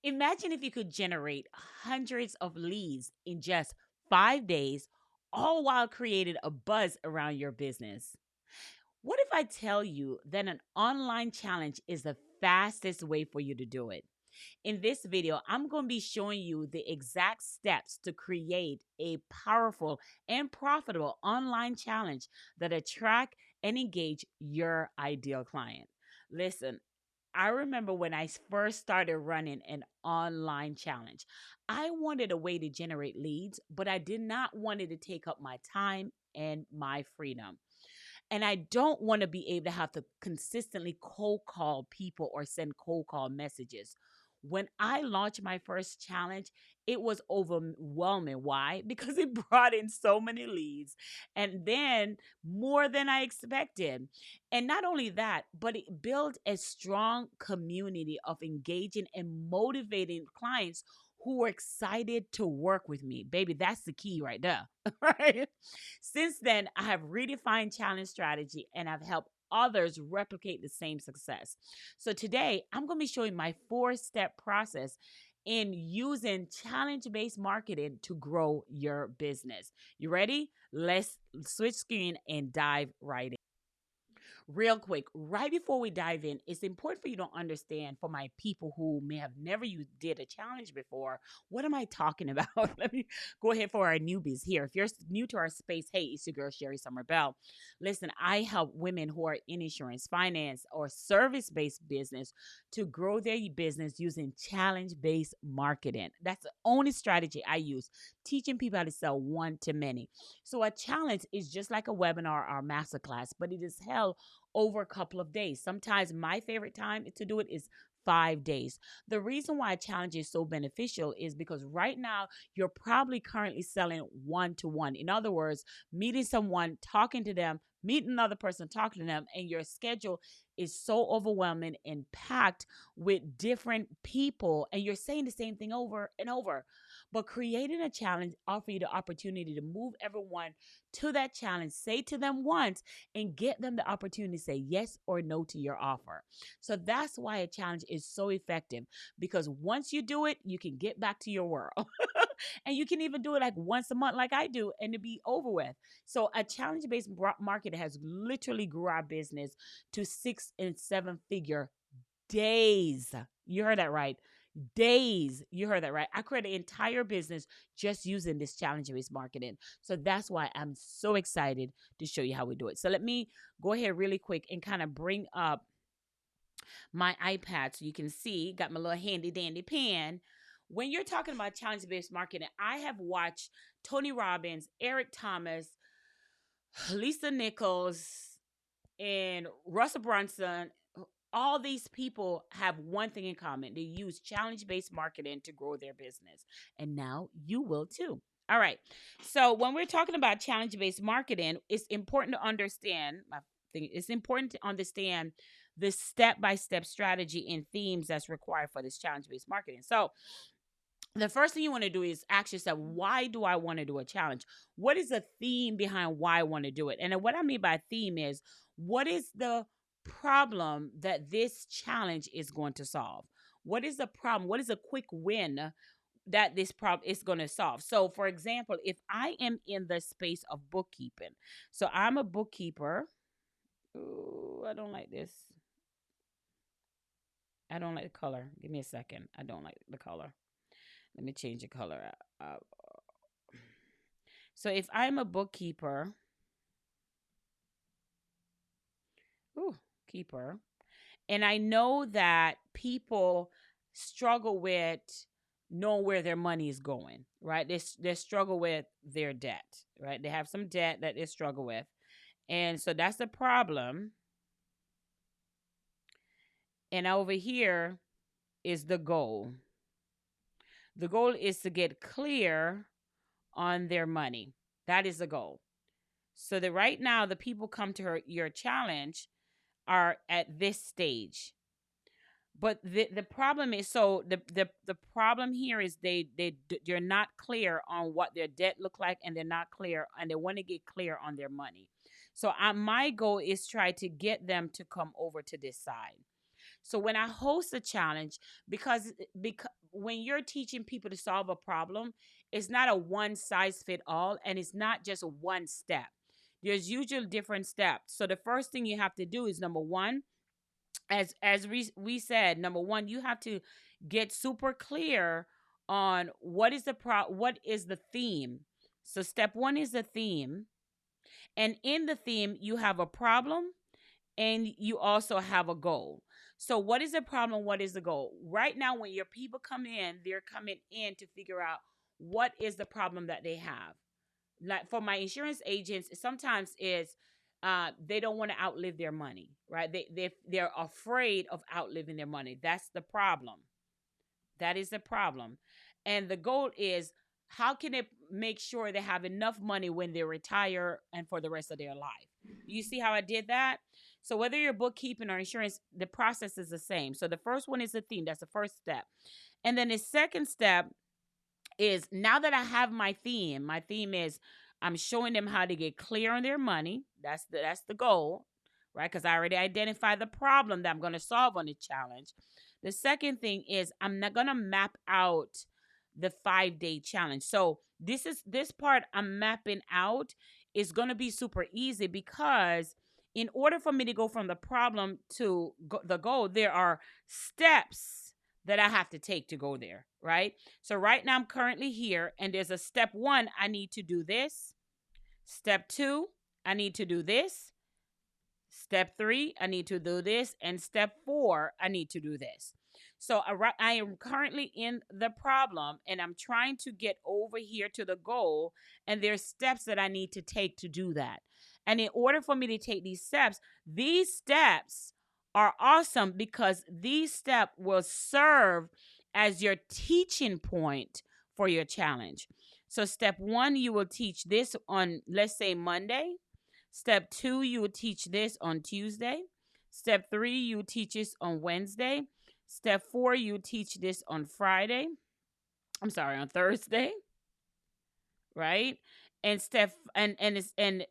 Imagine if you could generate hundreds of leads in just 5 days, all while creating a buzz around your business. What if I tell you that an online challenge is the fastest way for you to do it? In this video, I'm going to be showing you the exact steps to create a powerful and profitable online challenge that attract and engage your ideal client. Listen, I remember when I first started running an online challenge. I wanted a way to generate leads, but I did not want it to take up my time and my freedom. And I don't want to be able to have to consistently cold call people or send cold call messages. When I launched my first challenge, it was overwhelming. Why? Because it brought in so many leads and then more than I expected. And not only that, but it built a strong community of engaging and motivating clients who were excited to work with me. Baby, that's the key right there. Right? Since then, I have redefined challenge strategy and I've helped others replicate the same success. So today, I'm going to be showing my 4-step process in using challenge-based marketing to grow your business. You ready? Let's switch screen and dive right in. Real quick, right before we dive in, it's important for you to understand, for my people who may have never did a challenge before, what am I talking about? Let me go ahead for our newbies here. If you're new to our space, hey, it's your girl Sherry Summer Bell. Listen, I help women who are in insurance, finance, or service-based business to grow their business using challenge-based marketing. That's the only strategy I use, teaching people how to sell one to many. So a challenge is just like a webinar or masterclass, but it is held over a couple of days. Sometimes my favorite time to do it is 5 days. The reason why a challenge is so beneficial is because right now you're probably currently selling one to one. In other words, meeting someone, talking to them, meet another person, talking to them, and your schedule is so overwhelming and packed with different people, and you're saying the same thing over and over. But creating a challenge offers you the opportunity to move everyone to that challenge, say to them once, and get them the opportunity to say yes or no to your offer. So that's why a challenge is so effective, because once you do it, you can get back to your world. And you can even do it like once a month, like I do, and to be over with. So a challenge-based market has literally grew our business to 6 and 7 figure days. You heard that right. Days. You heard that right. I created an entire business just using this challenge-based marketing. So that's why I'm so excited to show you how we do it. So let me go ahead really quick and kind of bring up my iPad so you can see. Got my little handy dandy pen. When you're talking about challenge-based marketing, I have watched Tony Robbins, Eric Thomas, Lisa Nichols, and Russell Brunson. All these people have one thing in common. They use challenge-based marketing to grow their business. And now you will too. All right. So when we're talking about challenge-based marketing, it's important to understand, I think it's important to understand the step-by-step strategy and themes that's required for this challenge-based marketing. So the first thing you want to do is ask yourself, why do I want to do a challenge? What is the theme behind why I want to do it? And what I mean by theme is, what is the problem that this challenge is going to solve? What is the problem? What is a quick win that this problem is going to solve? So, for example, if I am in the space of bookkeeping, so I'm a bookkeeper. Ooh, I don't like this. I don't like the color. Give me a second. I don't like the color. Let me change the color. Uh, so if I'm a bookkeeper, keeper, and I know that people struggle with knowing where their money is going, right? They struggle with their debt, right? They have some debt that they struggle with. And so that's the problem. And over here is the goal. The goal is to get clear on their money. That is the goal. So that right now, the people come to your challenge are at this stage. But the problem is, so the problem here is they're not clear on what their debt look like, and they're not clear, and they want to get clear on their money. So my goal is try to get them to come over to this side. So when I host a challenge, because when you're teaching people to solve a problem, it's not a one size fit all, and it's not just one step. There's usually different steps. So the first thing you have to do is, number one, as we said, number one, you have to get super clear on what is the theme. So step one is the theme, and in the theme you have a problem and you also have a goal. So what is the problem? What is the goal? Right now, when your people come in, they're coming in to figure out what is the problem that they have. Like for my insurance agents, sometimes is they don't want to outlive their money, right? They're afraid of outliving their money. That's the problem. That is the problem. And the goal is, how can they make sure they have enough money when they retire and for the rest of their life? You see how I did that? So whether you're bookkeeping or insurance, the process is the same. So the first one is the theme. That's the first step. And then the second step is, now that I have my theme is, I'm showing them how to get clear on their money. That's the goal, right? Because I already identified the problem that I'm going to solve on the challenge. The second thing is, I'm not going to map out the 5-day challenge. So this part I'm mapping out is going to be super easy, because in order for me to go from the problem to the goal, there are steps that I have to take to go there, right? So right now I'm currently here, and there's a step one, I need to do this. Step two, I need to do this. Step three, I need to do this. And step four, I need to do this. So I am currently in the problem, and I'm trying to get over here to the goal. And there's steps that I need to take to do that. And in order for me to take these steps are awesome, because these steps will serve as your teaching point for your challenge. So step one, you will teach this on, let's say, Monday. Step two, you will teach this on Tuesday. Step three, you teach this on Wednesday. Step four, you teach this on Friday. I'm sorry, on Thursday, right? And and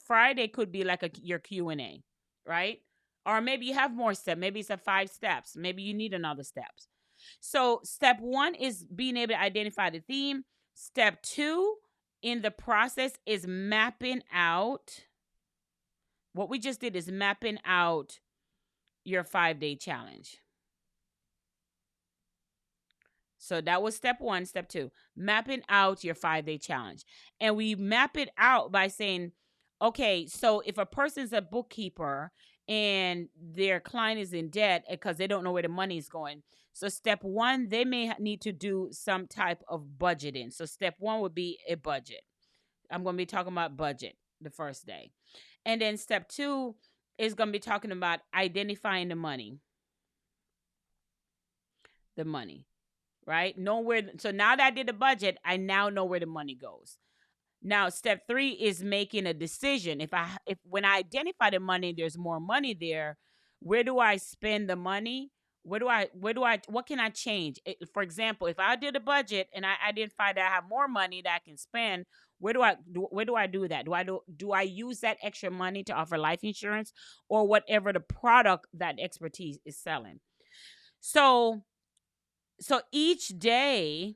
Friday could be like your Q&A, right? Or maybe you have more steps. Maybe it's a 5 steps. Maybe you need another steps. So step one is being able to identify the theme. Step two in the process is mapping out. What we just did is mapping out your 5-day challenge. So that was step one. Step two, mapping out your 5-day challenge. And we map it out by saying, okay, so if a person's a bookkeeper and their client is in debt because they don't know where the money is going, so step one, they may need to do some type of budgeting. So step one would be a budget. I'm going to be talking about budget the first day. And then step two is going to be talking about identifying the money. The money. Right? Know where. So now that I did the budget, I now know where the money goes. Now, step three is making a decision. If when I identify the money, there's more money there. Where do I spend the money? What can I change? For example, if I did a budget and I identify that I have more money that I can spend, where do I do that? Do I use that extra money to offer life insurance or whatever the product that expertise is selling? So each day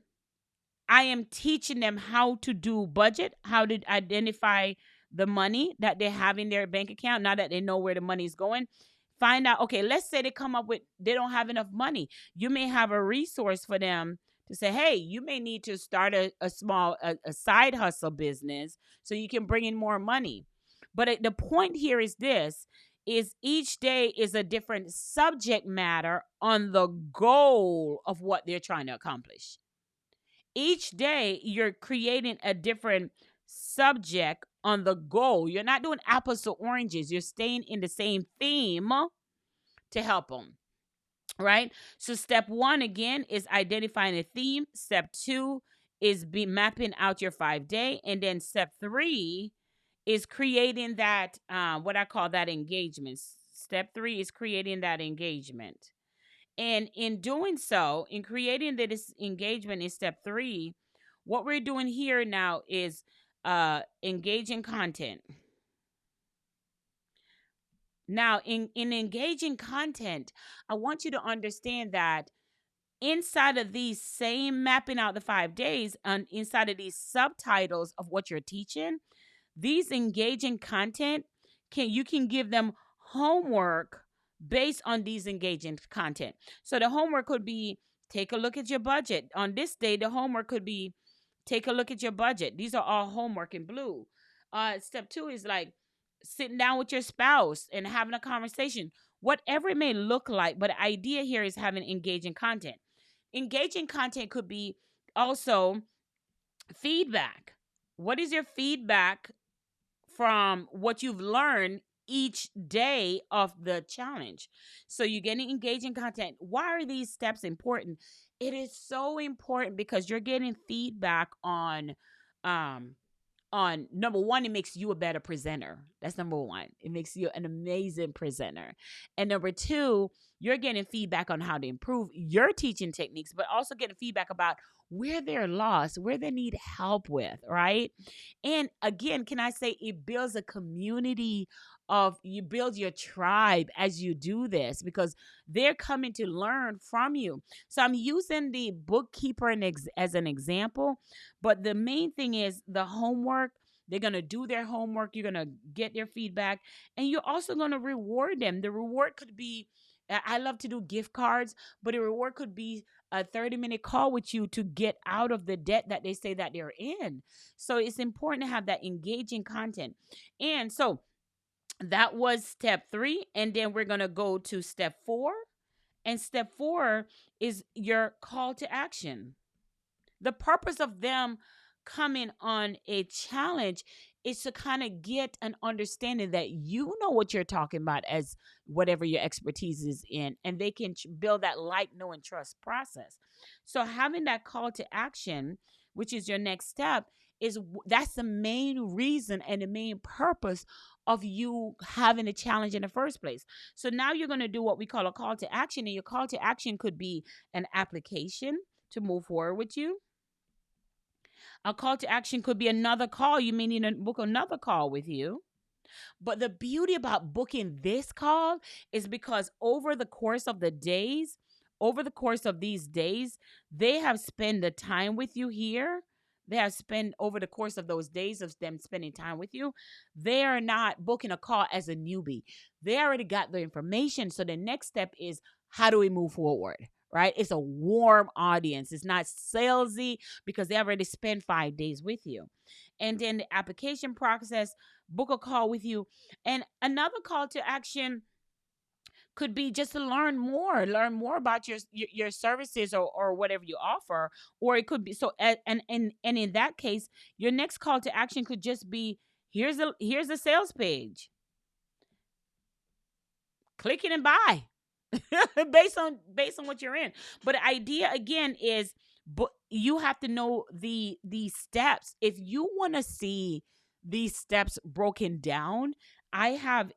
I am teaching them how to do budget, how to identify the money that they have in their bank account. Now that they know where the money is going, find out, okay, let's say they don't have enough money. You may have a resource for them to say, hey, you may need to start a small side hustle business so you can bring in more money. But the point here is this, is each day is a different subject matter on the goal of what they're trying to accomplish. Each day you're creating a different subject on the goal. You're not doing apples to oranges. You're staying in the same theme to help them. Right? So step one, again, is identifying a theme. Step two is mapping out your 5-day. And then step three is creating that, what I call that engagement. Step three is creating that engagement. And in doing so, in creating this engagement in step three, what we're doing here now is engaging content. Now, in engaging content, I want you to understand that inside of these same mapping out the 5 days and inside of these subtitles of what you're teaching, these engaging content you can give them homework based on these engaging content. So the homework could be take a look at your budget. On this day, the homework could be take a look at your budget. These are all homework in blue. Step 2 is like sitting down with your spouse and having a conversation, whatever it may look like. But the idea here is having engaging content. Engaging content could be also feedback. What is your feedback from what you've learned each day of the challenge? So you're getting engaging content. Why are these steps important? It is so important because you're getting feedback um on number one, it makes you a better presenter. That's number one. It makes you an amazing presenter. And number two, you're getting feedback on how to improve your teaching techniques, but also getting feedback about where they're lost, where they need help with, right? And again, can I say it builds a community of you build your tribe as you do this because they're coming to learn from you. So I'm using the bookkeeper as an example, but the main thing is the homework. They're going to do their homework. You're going to get their feedback. And you're also going to reward them. The reward could be, I love to do gift cards, but a reward could be a 30-minute call with you to get out of the debt that they say that they're in. So it's important to have that engaging content. And so that was step 3. And then we're going to go to step 4. And step 4 is your call to action. The purpose of them coming on a challenge is to kind of get an understanding that you know what you're talking about as whatever your expertise is in, and they can build that like, know, and trust process. So having that call to action, which is your next step, that's the main reason and the main purpose of you having a challenge in the first place. So now you're going to do what we call a call to action, and your call to action could be an application to move forward with you. A call to action could be another call. You may need to book another call with you. But the beauty about booking this call is because over the course of these days, they have spent the time with you here. They have spent over the course of those days of them spending time with you. They are not booking a call as a newbie. They already got the information. So the next step is, how do we move forward? Right? It's a warm audience. It's not salesy because they already spent 5 days with you. And then the application process, book a call with you. And another call to action could be just to learn more about your services or whatever you offer. Or it could be and in that case, your next call to action could just be, here's a sales page. Click it and buy. based on what you're in. But the idea again is, but you have to know the steps. If you want to see these steps broken down, I have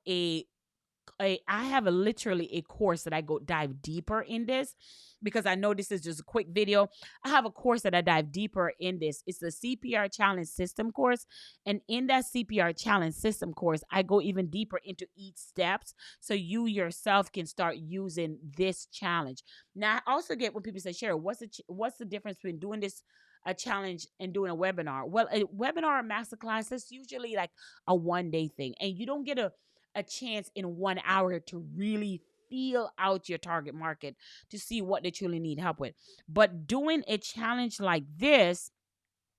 literally a course that I go dive deeper in this, because I know this is just a quick video. I have a course that I dive deeper in this. It's the CPR Challenge System course. And in that CPR Challenge System course, I go even deeper into each steps so you yourself can start using this challenge. Now, I also get when people say, Cheryl, what's the difference between doing this a challenge and doing a webinar? Well, a webinar or masterclass is usually like a 1-day thing, and you don't get a chance in 1 hour to really feel out your target market to see what they truly need help with. But doing a challenge like this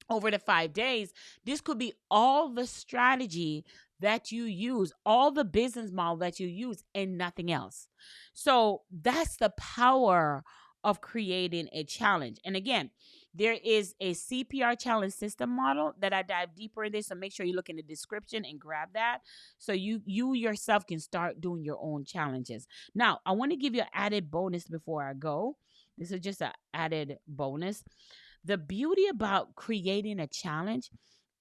over the 5 days, this could be all the strategy that you use, all the business model that you use, and nothing else. So that's the power of creating a challenge. And again, there is a CPR challenge system model that I dive deeper in this. So make sure you look in the description and grab that so you yourself can start doing your own challenges. Now, I want to give you an added bonus before I go. This is just an added bonus. The beauty about creating a challenge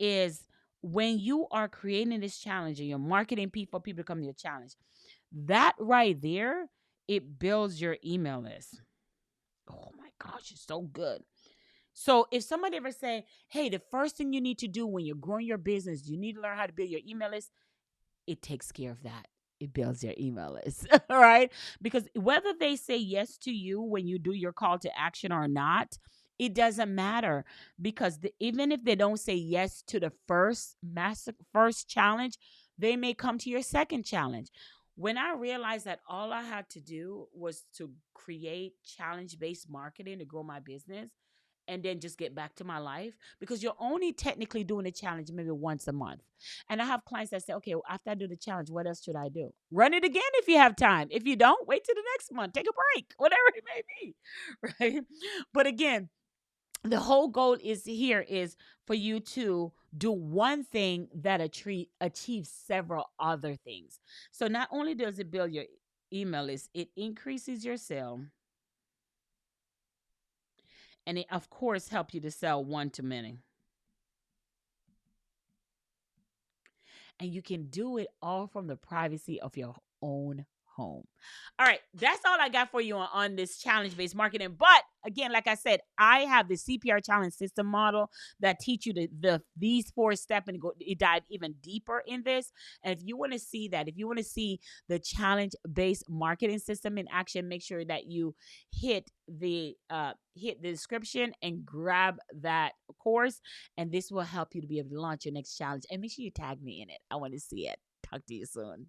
is when you are creating this challenge and you're marketing people to come to your challenge, that right there, it builds your email list. Oh my gosh, it's so good. So if somebody ever say, hey, the first thing you need to do when you're growing your business, you need to learn how to build your email list, it takes care of that. It builds your email list. All right. Because whether they say yes to you when you do your call to action or not, it doesn't matter because even if they don't say yes to the first challenge, they may come to your second challenge. When I realized that all I had to do was to create challenge based marketing to grow my business, and then just get back to my life, because you're only technically doing a challenge maybe once a month. And I have clients that say, okay, well, after I do the challenge, what else should I do? Run it again if you have time. If you don't, wait till the next month, take a break, whatever it may be. Right. But again, the whole goal is for you to do one thing that achieves several other things. So not only does it build your email list, it increases your sale, and it of course help you to sell one to many. And you can do it all from the privacy of your own home. All right, that's all I got for you on this challenge based marketing. But again, like I said, I have the CPR Challenge System model that teach you these 4 steps, and it dive even deeper in this. And if you want to see that, if you want to see the challenge based marketing system in action, make sure that you hit the description and grab that course, and this will help you to be able to launch your next challenge. And make sure you tag me in it. I want to see it. Talk to you soon.